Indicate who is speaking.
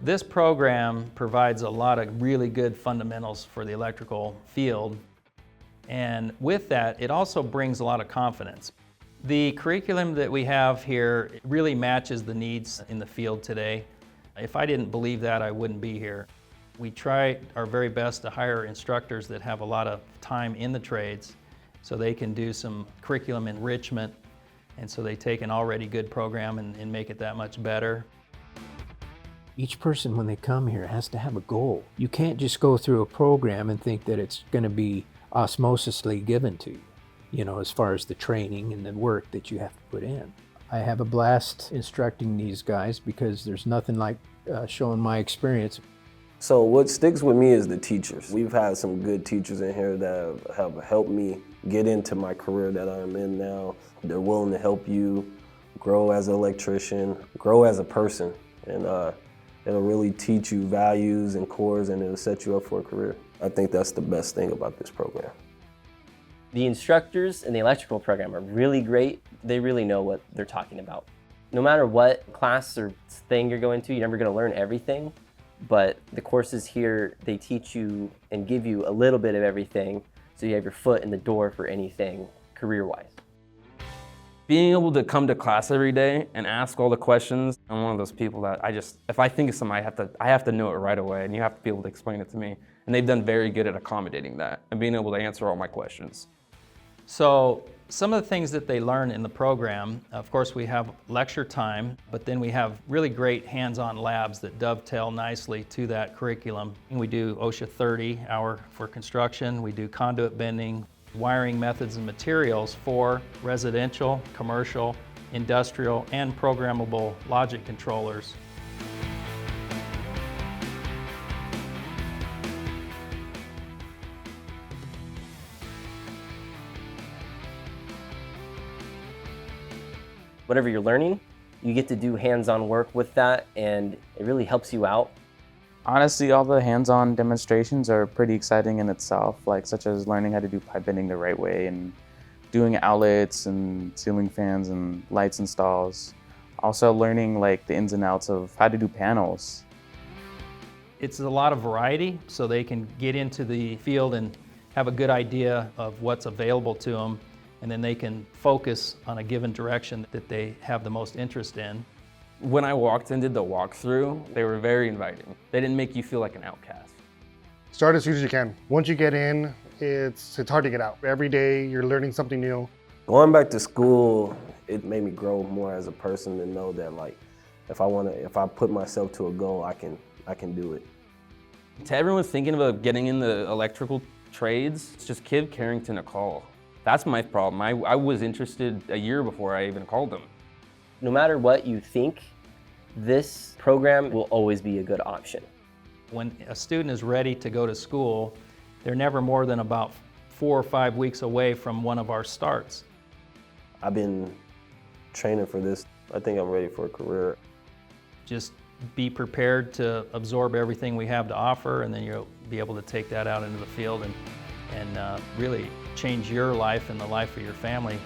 Speaker 1: This program provides a lot of really good fundamentals for the electrical field, and with that, it also brings a lot of confidence. The curriculum that we have here really matches the needs in the field today. If I didn't believe that, I wouldn't be here. We try our very best to hire instructors that have a lot of time in the trades so they can do some curriculum enrichment, and so they take an already good program and make it that much better.
Speaker 2: Each person, when they come here, has to have a goal. You can't just go through a program and think that it's going to be osmosisly given to you, you know, as far as the training and the work that you have to put in. I have a blast instructing these guys because there's nothing like showing my experience.
Speaker 3: So what sticks with me is the teachers. We've had some good teachers in here that have helped me get into my career that I'm in now. They're willing to help you grow as an electrician, grow as a person, and it'll really teach you values and cores, and it'll set you up for a career. I think that's the best thing about this program.
Speaker 4: The instructors in the electrical program are really great. They really know what they're talking about. No matter what class or thing you're going to, you're never going to learn everything, but the courses here, they teach you and give you a little bit of everything so you have your foot in the door for anything career-wise.
Speaker 5: Being able to come to class every day and ask all the questions, I'm one of those people that if I think of something, I have to know it right away, and you have to be able to explain it to me. And they've done very good at accommodating that and being able to answer all my questions.
Speaker 1: So some of the things that they learn in the program, of course we have lecture time, but then we have really great hands-on labs that dovetail nicely to that curriculum. We do OSHA 30 hour for construction, we do conduit bending, wiring methods and materials for residential, commercial, industrial, and programmable logic controllers.
Speaker 4: Whatever you're learning, you get to do hands-on work with that, and it really helps you out.
Speaker 6: Honestly, all the hands-on demonstrations are pretty exciting in itself, like such as learning how to do pipe bending the right way and doing outlets and ceiling fans and lights installs. Also learning like the ins and outs of how to do panels.
Speaker 1: It's a lot of variety, so they can get into the field and have a good idea of what's available to them, and then they can focus on a given direction that they have the most interest in.
Speaker 5: When I walked in, did the walkthrough, they were very inviting. They didn't make you feel like an outcast.
Speaker 7: Start as soon as you can. Once you get in, it's hard to get out. Every day you're learning something new.
Speaker 3: Going back to school, it made me grow more as a person to know that, like, if I put myself to a goal, I can do it.
Speaker 5: To everyone thinking about getting in the electrical trades, just give Carrington a call. That's my problem. I was interested a year before I even called them.
Speaker 4: No matter what you think, this program will always be a good option.
Speaker 1: When a student is ready to go to school, they're never more than about 4 or 5 weeks away from one of our starts.
Speaker 3: I've been training for this. I think I'm ready for a career.
Speaker 1: Just be prepared to absorb everything we have to offer, and then you'll be able to take that out into the field and really change your life and the life of your family